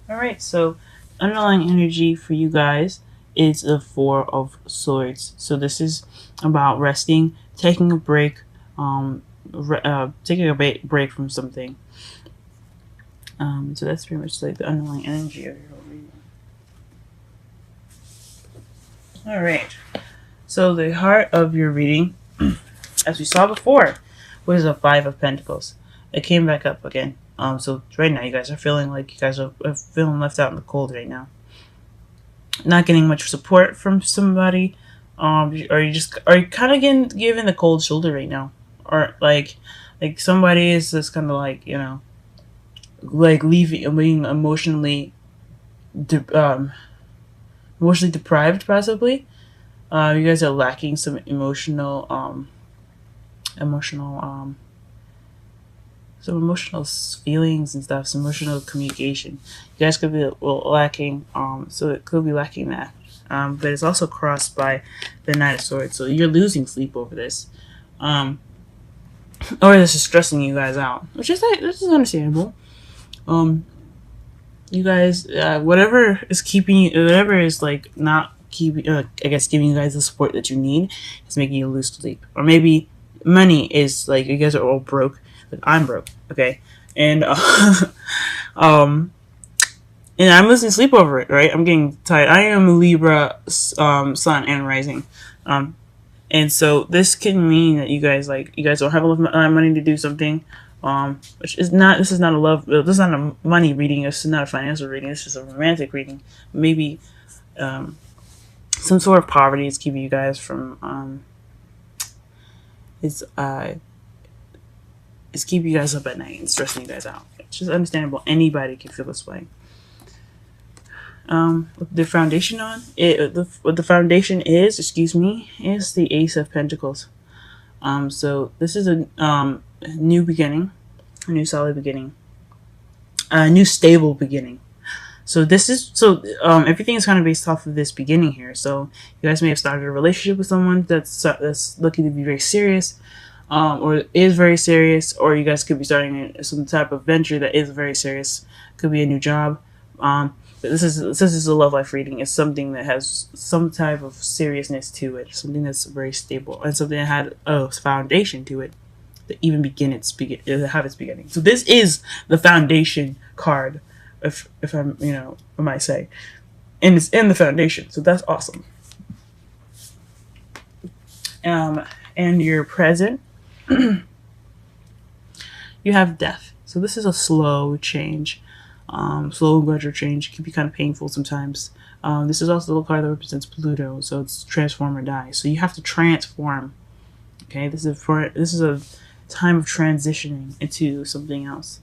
All right, so underlying energy for you guys is the Four of Swords. So this is about resting, taking a break, taking a break from something. So that's pretty much like the underlying energy of your whole reading. All right. So the heart of your reading, as we saw before, was a Five of Pentacles. It came back up again. So right now you guys are feeling like you guys are feeling left out in the cold right now. Not getting much support from somebody. Or are you kind of getting given the cold shoulder right now, or like somebody is just kind of like like leaving, being de- um, emotionally deprived possibly. You guys are lacking some emotional some emotional feelings and stuff, some emotional communication. You guys could be lacking, so it could be lacking that. But it's also crossed by the Knight of Swords, so you're losing sleep over this, or this is stressing you guys out, which is like this is understandable. Um, you guys, whatever is keeping you, whatever is like not keeping, I guess, giving you guys the support that you need, is making you lose sleep, or maybe money is like you guys are all broke. Like I'm broke, okay, and um, and I'm losing sleep over it. Right, I'm getting tired. I am a Libra, sun and rising, um, and so this can mean that you guys don't have enough money to do something. Which is not, this is not a love, this is not a money reading, this is not a financial reading, this is a romantic reading. Maybe um, some sort of poverty is keeping you guys from is is keeping you guys up at night and stressing you guys out. It's just understandable. Anybody can feel this way. The foundation on it, what the foundation is, excuse me, is the Ace of Pentacles. So this is a new beginning, a new solid beginning, a new stable beginning. So this is everything is kind of based off of this beginning here. So you guys may have started a relationship with someone that's looking to be very serious, or is very serious, or you guys could be starting some type of venture that is very serious. Could be a new job. But this is a love life reading. It's something that has some type of seriousness to it, something that's very stable, and something that had a foundation to it that even have its beginning. So this is the foundation card, if I'm I might say, and it's in the foundation. So that's awesome. And your present, you have death. So this is a slow change. Slow and gradual change. It can be kind of painful sometimes. This is also the card that represents Pluto, so it's transform or die. So you have to transform. Okay, this is a time of transitioning into something else.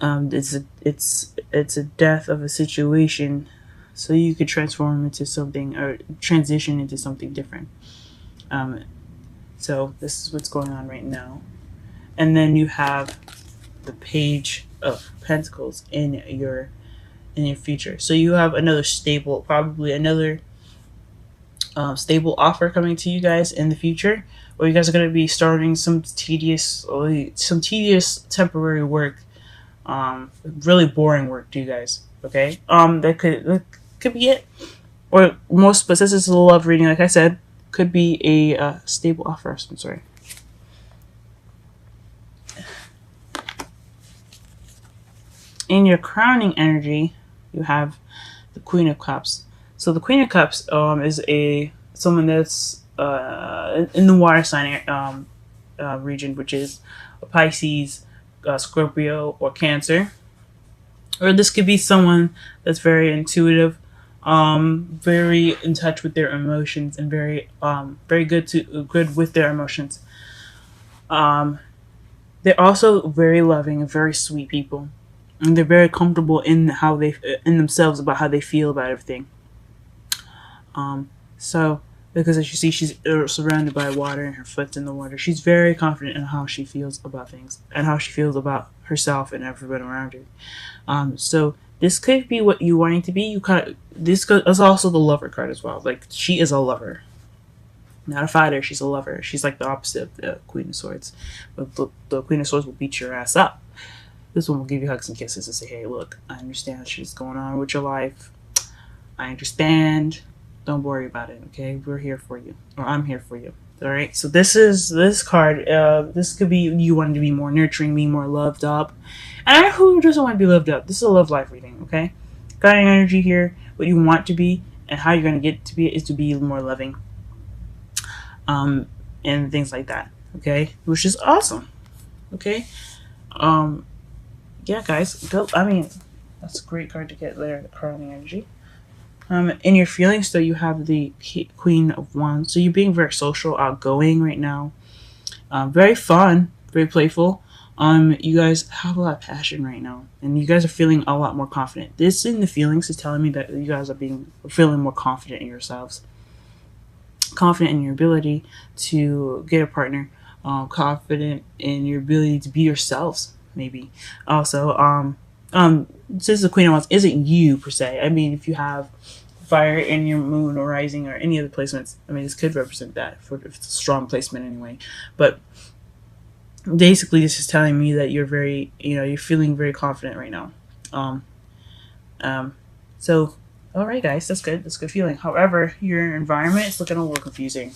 It's a death of a situation, so you could transform into something or transition into something different. So this is what's going on right now, and then you have the Page of Pentacles in your future. So you have another stable, probably another stable offer coming to you guys in the future, or you guys are going to be starting some tedious temporary work, really boring work to you guys. Okay, that could be it, or most, but since it's a love reading, like I said, could be a stable offer of some sort. In your crowning energy, you have the Queen of Cups. So the Queen of Cups is someone that's in the water sign region, which is Pisces, Scorpio, or Cancer. Or this could be someone that's very intuitive, very in touch with their emotions, and very good with their emotions. They're also very loving and very sweet people, and they're very comfortable in in themselves about how they feel about everything. So because as you see, she's surrounded by water and her foot's in the water. She's very confident in how she feels about things and how she feels about herself and everyone around her. So this could be what you wanting to be. This is also the lover card as well. Like she is a lover, not a fighter. She's a lover. She's like the opposite of the Queen of Swords. But the Queen of Swords will beat your ass up. This one will give you hugs and kisses and say, hey, look, I understand shit's going on with your life. I understand. Don't worry about it, okay? We're here for you. Or I'm here for you. All right? So this card, this could be you wanting to be more nurturing, be more loved up. And who doesn't want to be loved up? This is a love life reading, okay? Guiding energy here, what you want to be and how you're going to get to be is to be more loving. And things like that, okay? Which is awesome, okay? Yeah, guys, go. I mean, that's a great card to get there, the crowning energy. In your feelings, though, you have the Queen of Wands. So you're being very social, outgoing right now. Very fun, very playful. You guys have a lot of passion right now, and you guys are feeling a lot more confident. This in the feelings is telling me that you guys are feeling more confident in yourselves, confident in your ability to get a partner, confident in your ability to be yourselves. Maybe also, since the Queen of Wands isn't you per se. I mean, if you have fire in your moon or rising or any other placements, I mean, this could represent that if it's a strong placement anyway. But basically, this is telling me that you're very, you're feeling very confident right now. So, all right, guys, that's good. That's a good feeling. However, your environment is looking a little confusing.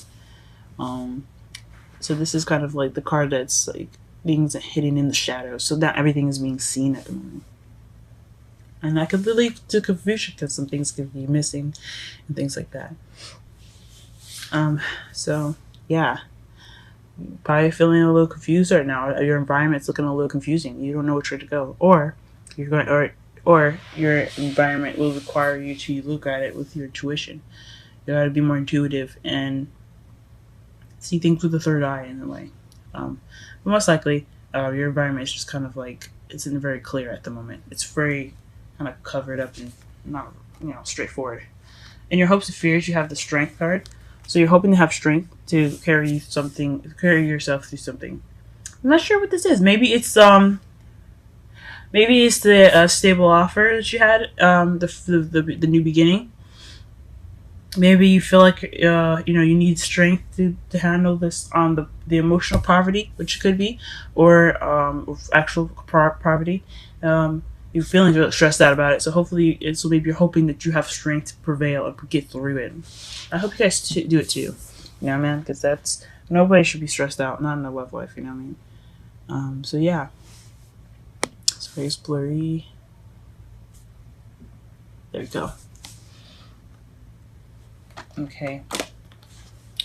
So this is kind of like the card that's like things hidden in the shadows. So not everything is being seen at the moment. And that could lead to confusion because some things could be missing and things like that. So yeah, probably feeling a little confused right now. Your environment's looking a little confusing. You don't know which way to go, or you're going, or your environment will require you to look at it with your intuition. You got to be more intuitive and see things with the third eye in a way. But most likely, your environment is just kind of like it's not very clear at the moment. It's very kind of covered up and not straightforward. In your hopes and fears, you have the Strength card. So you're hoping to have strength to carry yourself through something. I'm not sure what this is. Maybe it's the stable offer that you had, the new beginning. Maybe you feel like you need strength to handle this the emotional poverty, which could be, or actual poverty. You're feeling really stressed out about it, so hopefully maybe you're hoping that you have strength to prevail and get through it. I hope you guys do it too, man, because nobody should be stressed out, not in a love life, you know what I mean? So yeah, sorry, it's blurry. There we go. Okay.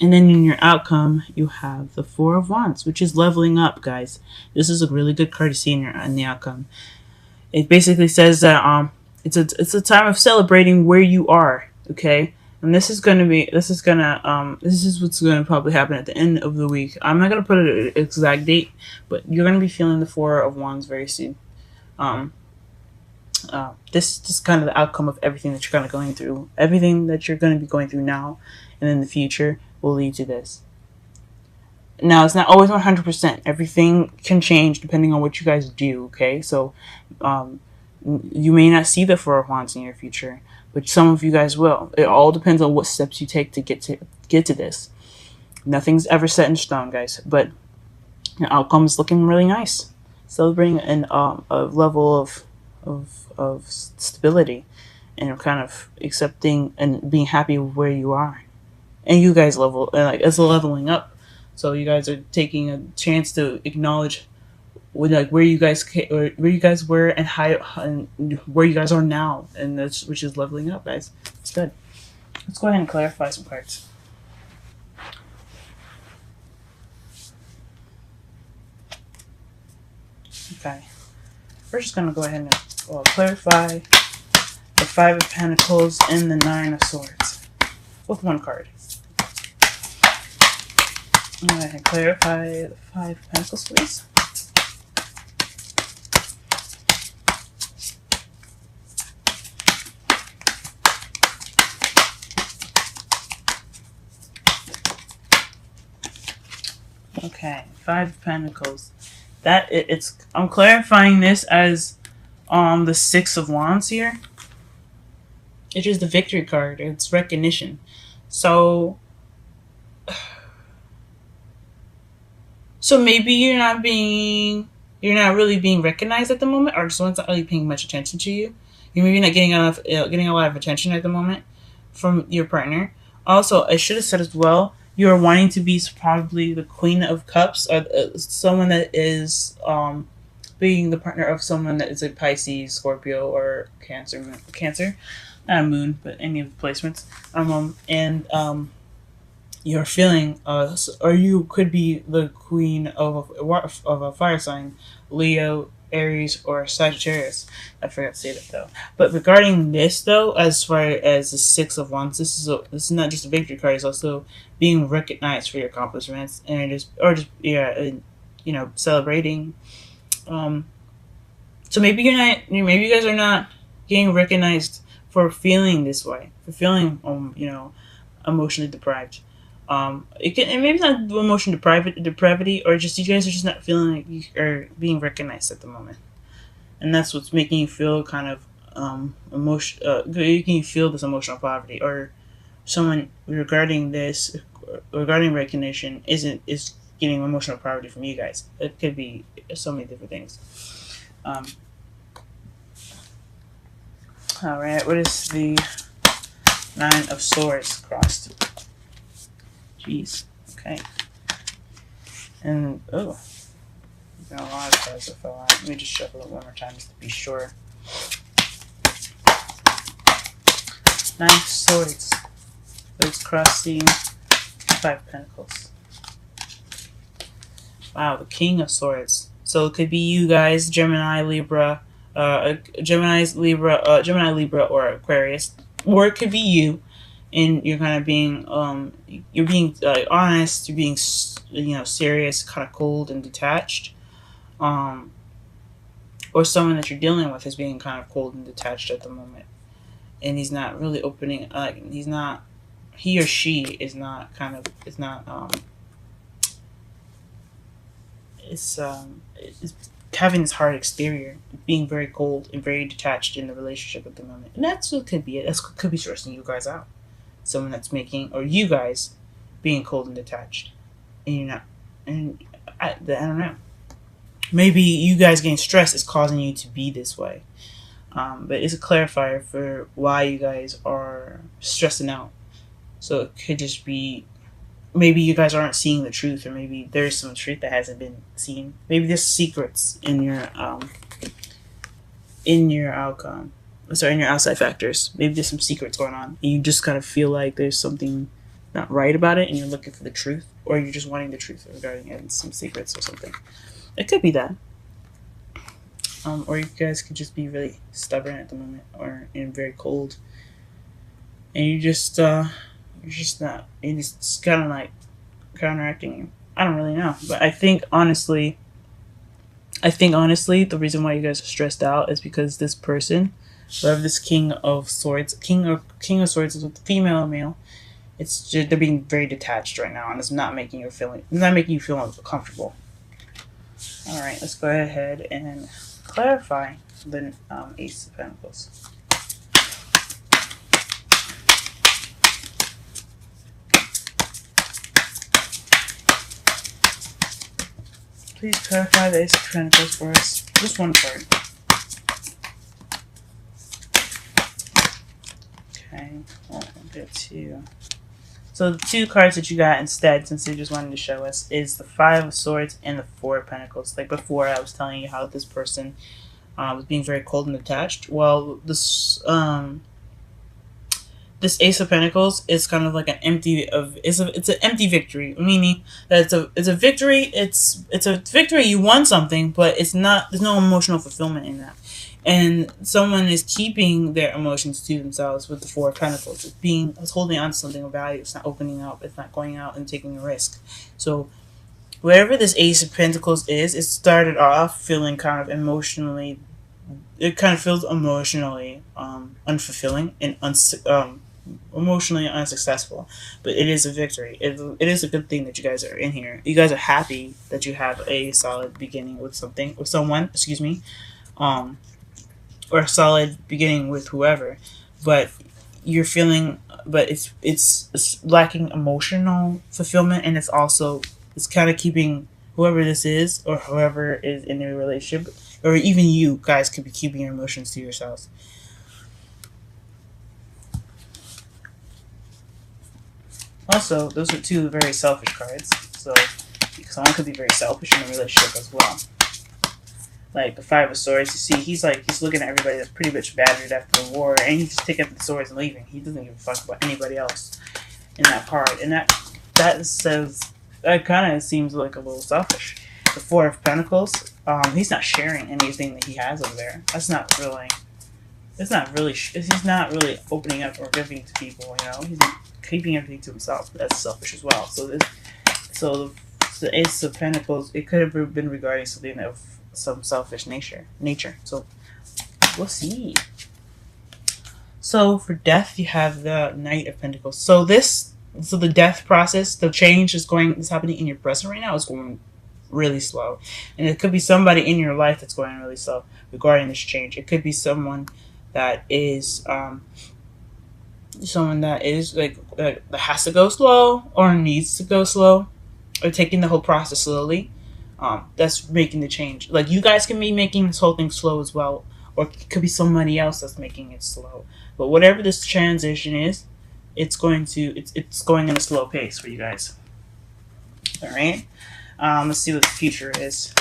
And then in your outcome, you have the Four of Wands, which is leveling up, guys. This is a really good card to see in the outcome. It basically says that it's a time of celebrating where you are, okay? And this is what's gonna probably happen at the end of the week. I'm not gonna put an exact date, but you're gonna be feeling the Four of Wands very soon. This is kind of the outcome of everything that you're kind of going through. Everything that you're going to be going through now and in the future will lead to this. Now, it's not always 100%. Everything can change depending on what you guys do, okay? So, you may not see the Four of Wands in your future, but some of you guys will. It all depends on what steps you take to get to this. Nothing's ever set in stone, guys, but your outcome is looking really nice. Celebrating a level of stability and kind of accepting and being happy with where you are, and you guys it's leveling up. So you guys are taking a chance to acknowledge where you guys were and where you guys are now, and which is leveling up, guys. It's good. Let's go ahead and clarify some cards. Okay, we're just gonna go ahead and clarify the Five of Pentacles and the Nine of Swords with one card. Go ahead and clarify the Five of Pentacles, please. Okay, Five of Pentacles. I'm clarifying this as the Six of Wands here. It's just the Victory card. It's recognition. So maybe you're not being you're not really being recognized at the moment, or someone's not really paying much attention to you. You're maybe not getting a lot of attention at the moment from your partner. Also, I should have said as well, you are wanting to be probably the Queen of Cups, or someone that is being the partner of someone that is a Pisces, Scorpio, or Cancer, not a moon, but any of the placements. And you're feeling, or you could be the queen of a fire sign, Leo, Aries, or Sagittarius. I forgot to say that though. But regarding this though, as far as the Six of Wands, this is not just a victory card. It's also being recognized for your accomplishments, and celebrating. So maybe maybe you guys are not getting recognized for feeling this way, for feeling emotionally deprived. And maybe it's not emotion depravity, or just you guys are just not feeling like you are being recognized at the moment, and that's what's making you feel kind of making you feel this emotional poverty, or someone regarding recognition is getting emotional poverty from you guys. It could be so many different things. All right, what is the Nine of Swords crossed? Jeez. Okay. And got a lot of cards that fell out. Let me just shuffle it one more time just to be sure. Nine of Swords. Let's cross the Five of Pentacles. Wow, the King of Swords. So it could be you guys, Gemini, Libra, or Aquarius, or it could be you. And you're kind of being, honest. You're being, serious, kind of cold and detached. Or someone that you're dealing with is being kind of cold and detached at the moment, and he's not really opening. He or she is not it's having this hard exterior, being very cold and very detached in the relationship at the moment, and that's what could be it. That could be stressing you guys out. Someone that's making, or you guys being cold and detached, and you're not, and I don't know. Maybe you guys getting stressed is causing you to be this way. But it's a clarifier for why you guys are stressing out. So it could just be, maybe you guys aren't seeing the truth, or maybe there's some truth that hasn't been seen. Maybe there's secrets in your outcome. Sorry, in your outside factors. Maybe there's some secrets going on, and you just kind of feel like there's something not right about it, and you're looking for the truth, or you're just wanting the truth regarding it and some secrets or something. It could be that. Or you guys could just be really stubborn at the moment, and very cold, and it's kind of like counteracting you. I don't really know, but I think honestly, the reason why you guys are stressed out is because this person, whoever this King of Swords is with the female or male, it's just, they're being very detached right now, and it's not making you feel comfortable. All right, let's go ahead and clarify the Ace of Pentacles. Please clarify the Ace of Pentacles for us. Just one card. Okay, I'll get two. So the two cards that you got instead, since you just wanted to show us, is the Five of Swords and the Four of Pentacles. Like before, I was telling you how this person was being very cold and attached. Well, this Ace of Pentacles is kind of like an it's an empty victory, meaning that it's a victory. It's a victory. You won something, but there's no emotional fulfillment in that. And someone is keeping their emotions to themselves with the Four of Pentacles. It's holding on to something of value. It's not opening up. It's not going out and taking a risk. So wherever this Ace of Pentacles is, it started off feeling kind of emotionally. It kind of feels emotionally unfulfilling and emotionally unsuccessful. But it is a victory. It is a good thing that you guys are in here. You guys are happy that you have a solid beginning with someone. Excuse me. Or a solid beginning with whoever, but you're feeling, but it's lacking emotional fulfillment, and it's kind of keeping whoever this is, or whoever is in a relationship, or even you guys could be keeping your emotions to yourselves. Also, those are two very selfish cards. So someone could be very selfish in a relationship as well. Like the Five of Swords, you see, he's looking at everybody that's pretty much battered after the war, and he's just taking up the swords and leaving. He doesn't give a fuck about anybody else in that card, and that says that kind of seems like a little selfish. The Four of Pentacles, he's not sharing anything that he has over there. He's not really opening up or giving to people. You know, he's keeping everything to himself. That's selfish as well. So the Ace of Pentacles, it could have been regarding something of some selfish nature. So we'll see. So for death, you have the Knight of Pentacles. So the death process, the change is happening in your present right now. Is going really slow, and it could be somebody in your life that's going really slow regarding this change. It could be someone that is that has to go slow or needs to go slow, or taking the whole process slowly. That's making the change. Like, you guys can be making this whole thing slow as well, or it could be somebody else that's making it slow. But whatever this transition is, it's going in a slow pace for you guys. All right. Let's see what the future is.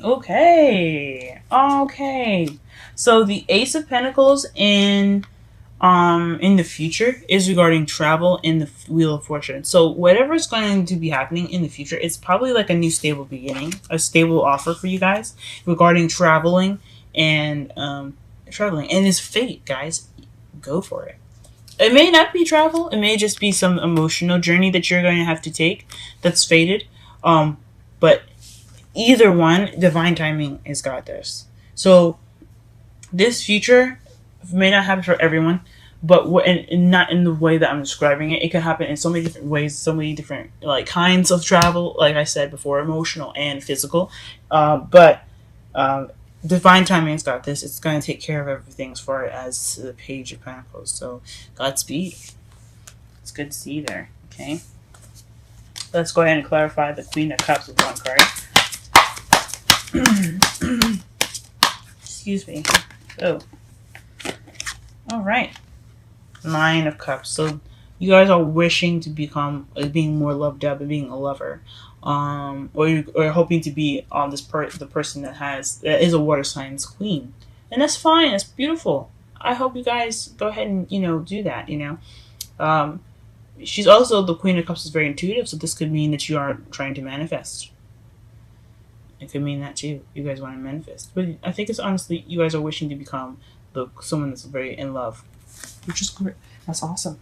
Okay. So the Ace of Pentacles in the future is regarding travel in the Wheel of Fortune. So whatever is going to be happening in the future, it's probably like a new stable beginning, a stable offer for you guys regarding traveling and it's fate, guys. Go for it. It may not be travel. It may just be some emotional journey that you're going to have to take that's fated. But either one, divine timing has got this. So this future may not happen for everyone, but not in the way that I'm describing it. It can happen in so many different ways, so many different kinds of travel. Like I said before, emotional and physical. But divine timing's got this. It's going to take care of everything as far as the Page of Pentacles. So Godspeed. It's good to see you there. Okay. Let's go ahead and clarify the Queen of Cups with one card. Excuse me. Oh. All right. Nine of Cups. So you guys are wishing to become being more loved up and being a lover, or hoping to be on the person that is a water sign's queen, and that's fine. That's beautiful. I hope you guys go ahead and do that. She's also the Queen of Cups is very intuitive, so this could mean that you are trying to manifest. It could mean that too. You guys want to manifest, but I think it's honestly you guys are wishing to become someone that's very in love, which is great. That's awesome.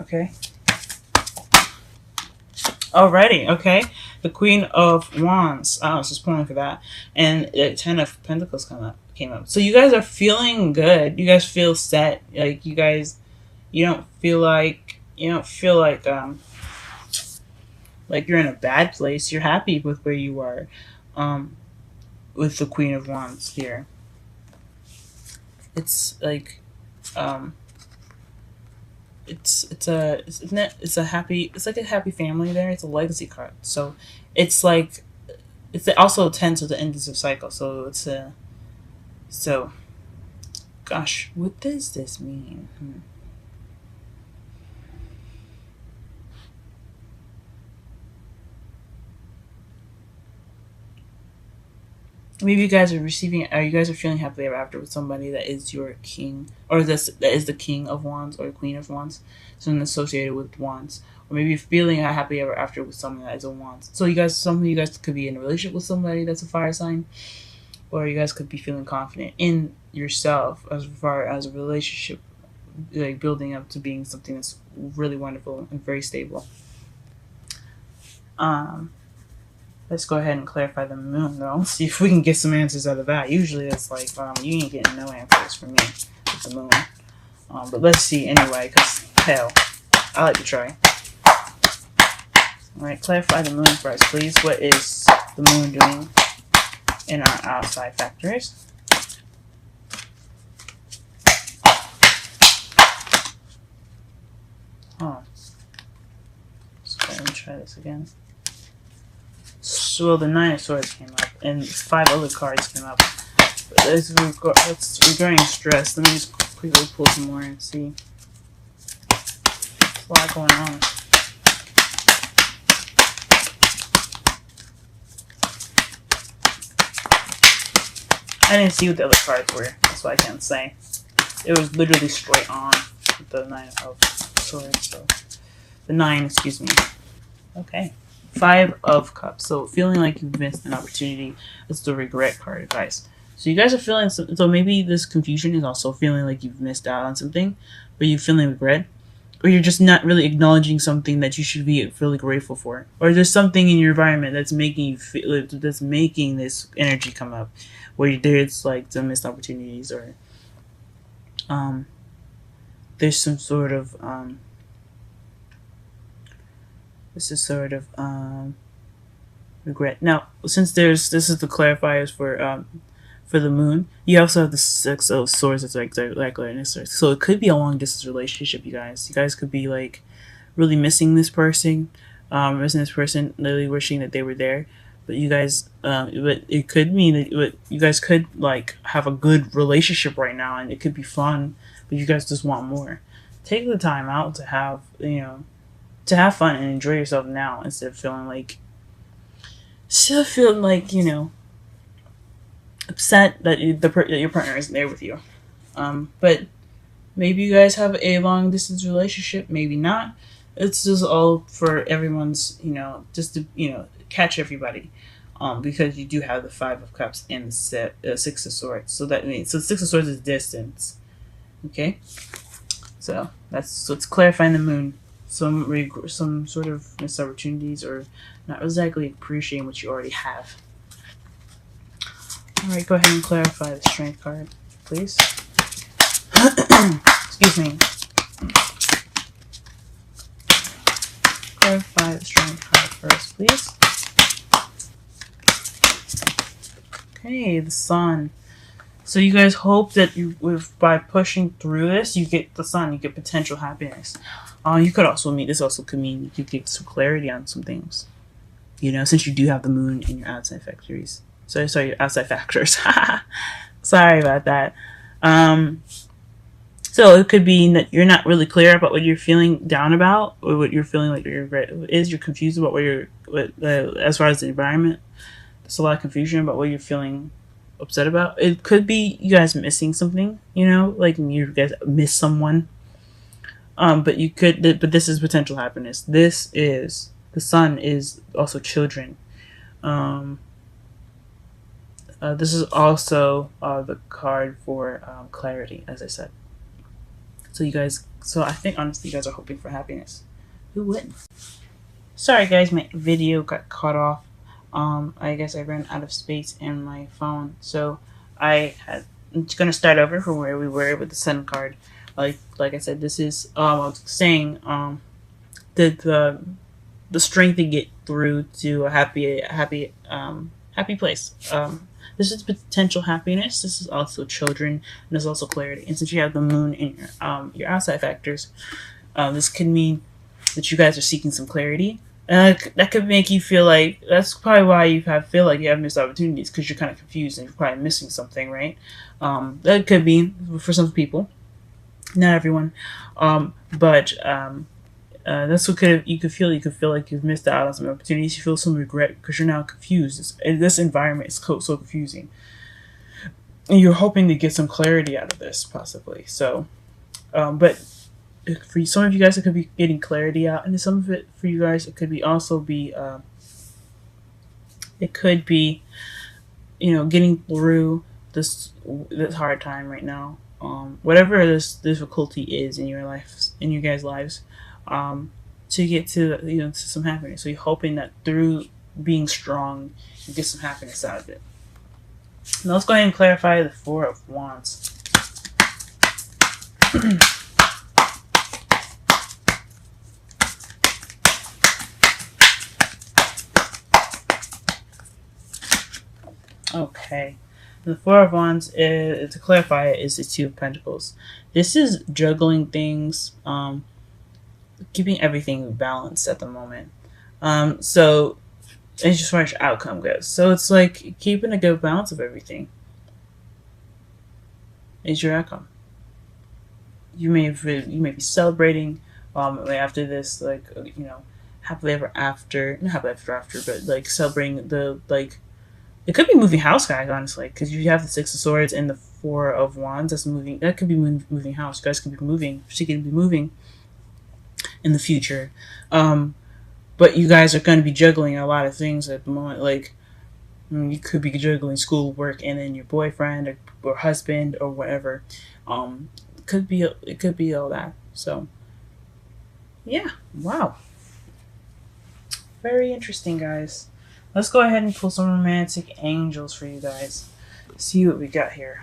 Okay. Alrighty. Okay. The Queen of Wands. I was just pulling for that, and the Ten of Pentacles came up. So you guys are feeling good. You guys feel set. Like you don't feel like you're in a bad place. You're happy with where you are. With the Queen of Wands here. It's like it's a happy family there. It's a legacy card. So it's also 10 to the end of the cycle. So gosh, what does this mean? Maybe you guys are feeling happily ever after with somebody that is your king, or that is the King of Wands or Queen of Wands, something associated with Wands. Or maybe you're feeling happily ever after with someone that is a Wands. So some of you guys could be in a relationship with somebody that's a fire sign, or you guys could be feeling confident in yourself as far as a relationship, like building up to being something that's really wonderful and very stable. Let's go ahead and clarify the moon, though. See if we can get some answers out of that. Usually it's like, you ain't getting no answers from me with the moon. But let's see anyway, because, hell, I like to try. Alright, clarify the moon for us, please. What is the moon doing? in our outside factors. Oh. So let me try this again. So, well, the 9 of Swords came up, and 5 other cards came up. But it's regarding stress. Let me just quickly pull some more and see. There's a lot going on. I didn't see what the other cards were. That's why I can't say. It was literally straight on with the 9 of Swords. So the 9, excuse me. Okay. 5 of Cups. So feeling like you've missed an opportunity. It's the regret card, guys. So you guys are feeling, so maybe this confusion is also feeling like you've missed out on something, but you're feeling regret, or you're just not really acknowledging something that you should be really grateful for, or there's something in your environment that's making you feel, that's making this energy come up, where there's like some missed opportunities, or there's some sort of regret. Now, since this is the clarifiers for the moon, you also have the 6 of Swords that's like so it could be a long distance relationship. You guys could be like really missing this person, really wishing that they were there, but you guys but it could mean that you guys could like have a good relationship right now, and it could be fun, but you guys just want more. Take the time out to have fun and enjoy yourself now, instead of feeling like upset that your partner isn't there with you. But maybe you guys have a long distance relationship, maybe not. It's just all for everyone's, just to catch everybody, because you do have the 5 of Cups and the 6 of Swords. So that means 6 of Swords is distance. Okay, so it's clarifying the moon. Some sort of missed opportunities, or not exactly appreciating what you already have. All right, go ahead and clarify the Strength card, please. Excuse me. Clarify the Strength card first, please. Okay, the Sun. So you guys hope that by pushing through this, you get the Sun, you get potential happiness. You could also mean, this also could mean you could get some clarity on some things. Since you do have the moon in your outside factories. Sorry, your outside factors. Sorry about that. So it could be that you're not really clear about what you're feeling down about, or what you're feeling like your regret is. You're confused about as far as the environment. There's a lot of confusion about what you're feeling upset about. It could be you guys missing something, like you guys miss someone. But this is potential happiness. The Sun is also children. This is also the card for clarity, as I said. So I think honestly you guys are hoping for happiness. Who wouldn't? Sorry guys, my video got cut off. I guess I ran out of space in my phone, so I'm gonna start over from where we were with the Sun card. Like I said, this is I was saying the strength to get through to a happy place. This is potential happiness. This is also children, and there's also clarity. And since you have the moon in your outside factors, this could mean that you guys are seeking some clarity. That could make you feel like, that's probably why you feel like you have missed opportunities, because you're kind of confused and you're probably missing something, right? That could be for some people, not everyone, but that's what you could feel. You could feel like you've missed out on some opportunities. You feel some regret because you're now confused. This environment is so confusing, and you're hoping to get some clarity out of this, possibly. So, but for some of you guys, it could be getting clarity out, and some of it for you guys, it could be getting through this hard time right now. Whatever this difficulty is in your life, in you guys' lives, to get to to some happiness. So you're hoping that through being strong, you get some happiness out of it. Now let's go ahead and clarify the 4 of Wands. Okay. The Four of Wands, to clarify, is the Two of Pentacles. This is juggling things, keeping everything balanced at the moment. So it's just far as your outcome goes. So it's like keeping a good balance of everything is your outcome. You may be celebrating after this, like, happily ever after, not happily ever after, but like celebrating the, like, it could be moving house, guys, honestly, because you have the Six of Swords and the Four of Wands. That's moving. That could be moving house. You guys could be moving. She could be moving in the future. But you guys are going to be juggling a lot of things at the moment. Like, you could be juggling school, work, and then your boyfriend or husband or whatever. It could be all that. So, yeah. Wow. Very interesting, guys. Let's go ahead and pull some romantic angels for you guys. See what we got here.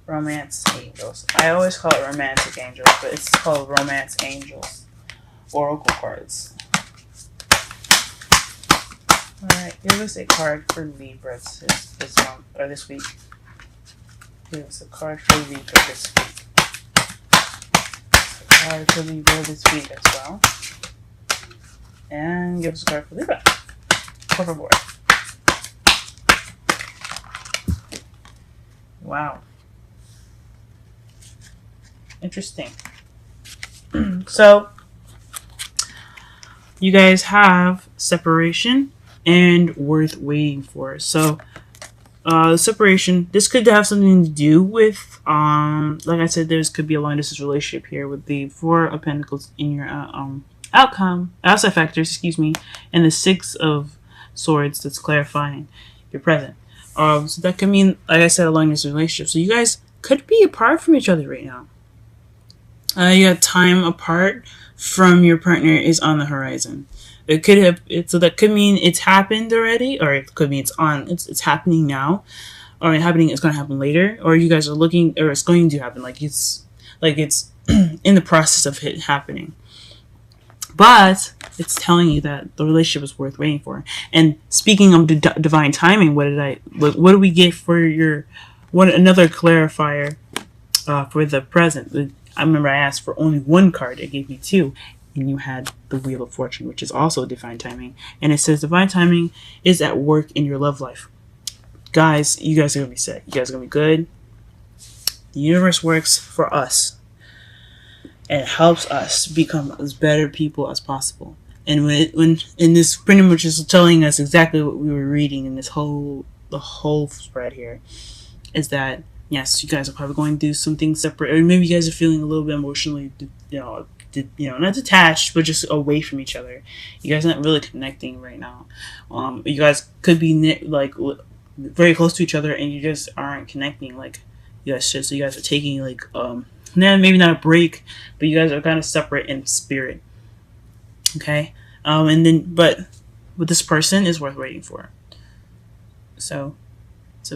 Romance angels. I always call it romantic angels, but it's called romance angels. Oracle cards. Alright, give us a card for Libra this month, or this week. Give us a card for Libra this week. A card for Libra this week as well. And give us a card for Libra. Por favor. Wow. Interesting. So, you guys have separation and worth waiting for. So, separation, this could have something to do with, like I said, there could be a long distance relationship here with the Four of Pentacles in your outside factors, and the Six of Swords that's clarifying your present. So that could mean, like I said, a long distance relationship. So you guys could be apart from each other right now. Your time apart from your partner is on the horizon. So that could mean it's happened already, or it could mean it's happening now, or it's going to happen later, or you guys are looking, or it's going to happen, like it's in the process of it happening. But it's telling you that the relationship is worth waiting for. And speaking of divine timing, what do we get for another clarifier for the present? I remember I asked for only one card. It gave me two. And you had the Wheel of Fortune, which is also divine timing. And it says divine timing is at work in your love life. Guys, you guys are going to be set. You guys are going to be good. The universe works for us. And it helps us become as better people as possible. And when this pretty much is telling us exactly what we were reading in the whole spread here, is that yes, you guys are probably going to do something separate, or maybe you guys are feeling a little bit emotionally, not detached, but just away from each other. You guys are not really connecting right now. You guys could be very close to each other, and you just aren't connecting like you guys should. So you guys are taking maybe not a break, but you guys are kind of separate in spirit. Okay, but with this person is worth waiting for. So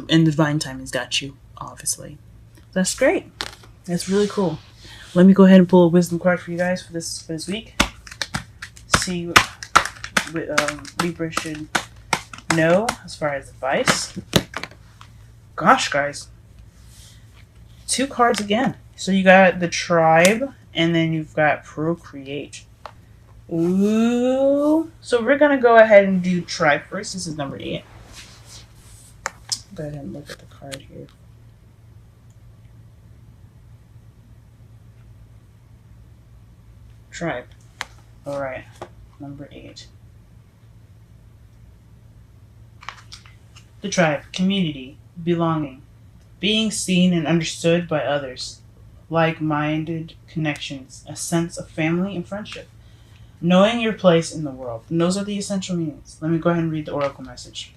and divine timing's got you, obviously. That's great. That's really cool. Let me go ahead and pull a wisdom card for you guys for this week. See what Libra should know as far as advice. Gosh, guys. 2 cards again. So you got the Tribe, and then you've got Procreate. Ooh. So we're going to go ahead and do Tribe first. This is number 8. Go ahead and look at the card here. Tribe. Alright. Number 8. The Tribe. Community. Belonging. Being seen and understood by others. Like-minded connections. A sense of family and friendship. Knowing your place in the world. And those are the essential meanings. Let me go ahead and read the oracle message.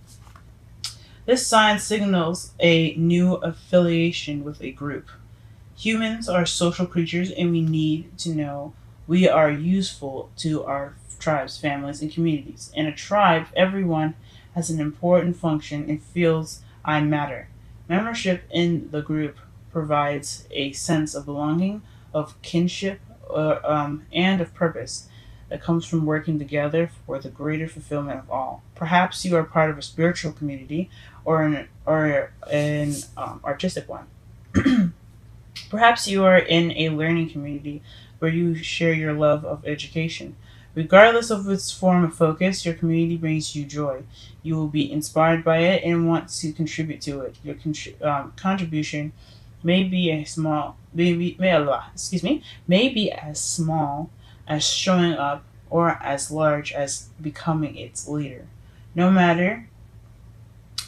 This sign signals a new affiliation with a group. Humans are social creatures, and we need to know we are useful to our tribes, families, and communities. In a tribe, everyone has an important function and feels I matter. Membership in the group provides a sense of belonging, of kinship, and of purpose. that comes from working together for the greater fulfillment of all. Perhaps you are part of a spiritual community or an artistic one. Perhaps you are in a learning community where you share your love of education. Regardless of its form of focus, your community brings you joy. You will be inspired by it and want to contribute to it. Your contribution may be a small, may be as small as showing up or as large as becoming its leader. No matter,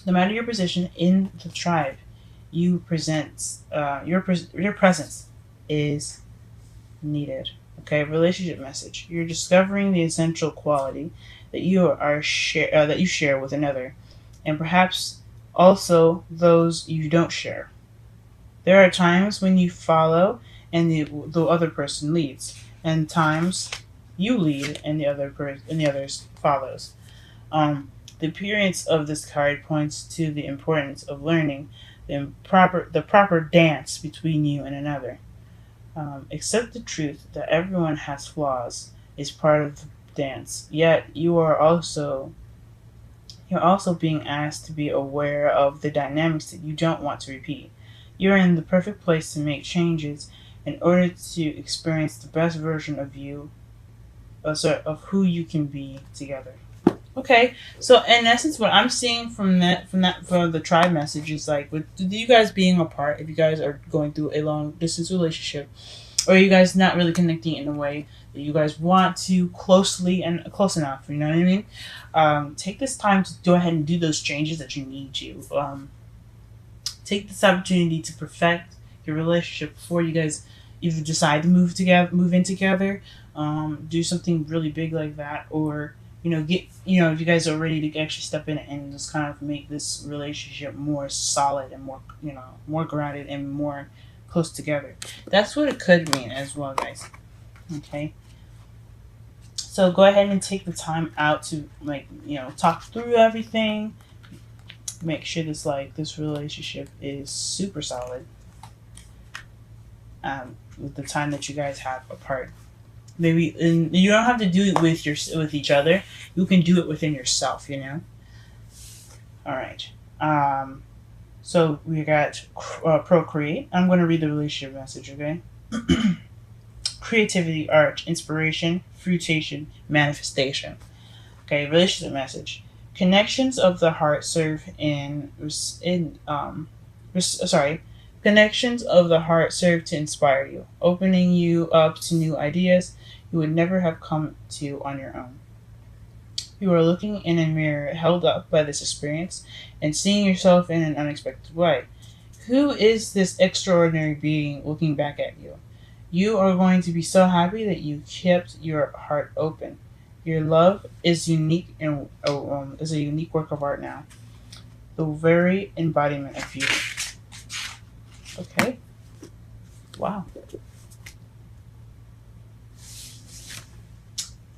no matter your position in the tribe, your presence is needed. Okay, relationship message. You're discovering the essential quality that you share with another, and perhaps also those you don't share. There are times when you follow and the other person leads, and times you lead and the others follows. The appearance of this card points to the importance of learning the proper dance between you and another. Accept the truth that everyone has flaws is part of the dance. Yet you're also being asked to be aware of the dynamics that you don't want to repeat. You're in the perfect place to make changes in order to experience the best version of you, of who you can be together. Okay, so in essence, what I'm seeing from the tribe message is like with you guys being apart. If you guys are going through a long distance relationship, or you guys not really connecting in a way that you guys want to closely and close enough, you know what I mean? Take this time to go ahead and do those changes that you need to. Take this opportunity to perfect your relationship before you guys either decide to move in together, do something really big like that, or if you guys are ready to actually step in and just kind of make this relationship more solid and more grounded and more close together. That's what it could mean as well, guys. Okay. So go ahead and take the time out to talk through everything. Make sure this relationship is super solid. With the time that you guys have apart. Maybe and you don't have to do it with each other. You can do it within yourself. All right. So we got procreate. I'm going to read the relationship message. Okay. Creativity, art, inspiration, fruitation, manifestation. Okay. Relationship message. Connections of the heart Connections of the heart serve to inspire you, opening you up to new ideas you would never have come to on your own. You are looking in a mirror held up by this experience and seeing yourself in an unexpected way. Who is this extraordinary being looking back at you? You are going to be so happy that you kept your heart open. Your love is unique and is a unique work of art now, the very embodiment of beauty. Okay. Wow.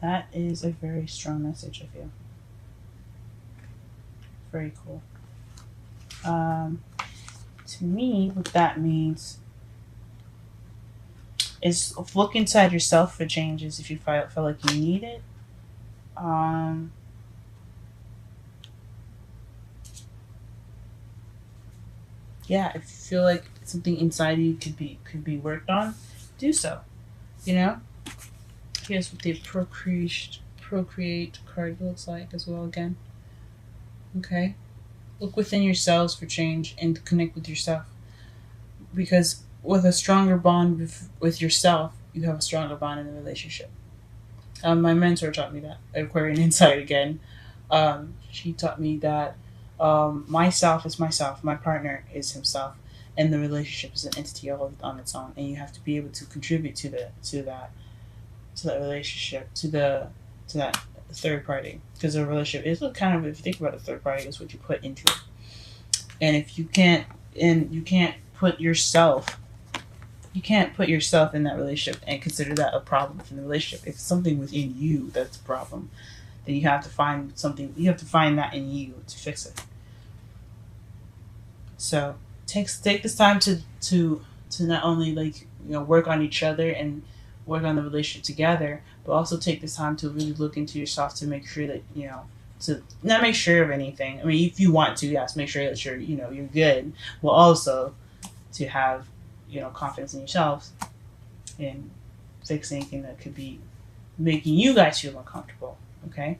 That is a very strong message, I feel. Very cool. To me, what that means is look inside yourself for changes if you feel like you need it. Yeah, if you feel like something inside you could be worked on, do so. Here's what the procreate card looks like as well again. Okay. Look within yourselves for change and connect with yourself. Because with a stronger bond with yourself, you have a stronger bond in the relationship. My mentor taught me that. Aquarian Insight again. She taught me that myself is myself, my partner is himself, and the relationship is an entity all on its own, and you have to be able to contribute to that relationship, to that third party, because a relationship is kind of, if you think about a third party, is what you put into it. And if you can't put yourself in that relationship and consider that a problem within the relationship. If it's something within you that's a problem, then you have to find that in you to fix it. So take this time to not only work on each other and work on the relationship together, but also take this time to really look into yourself to make sure that, to not make sure of anything. I mean, if you want to, yes, make sure that you're good, but also to have, confidence in yourself and fix anything that could be making you guys feel uncomfortable. Okay.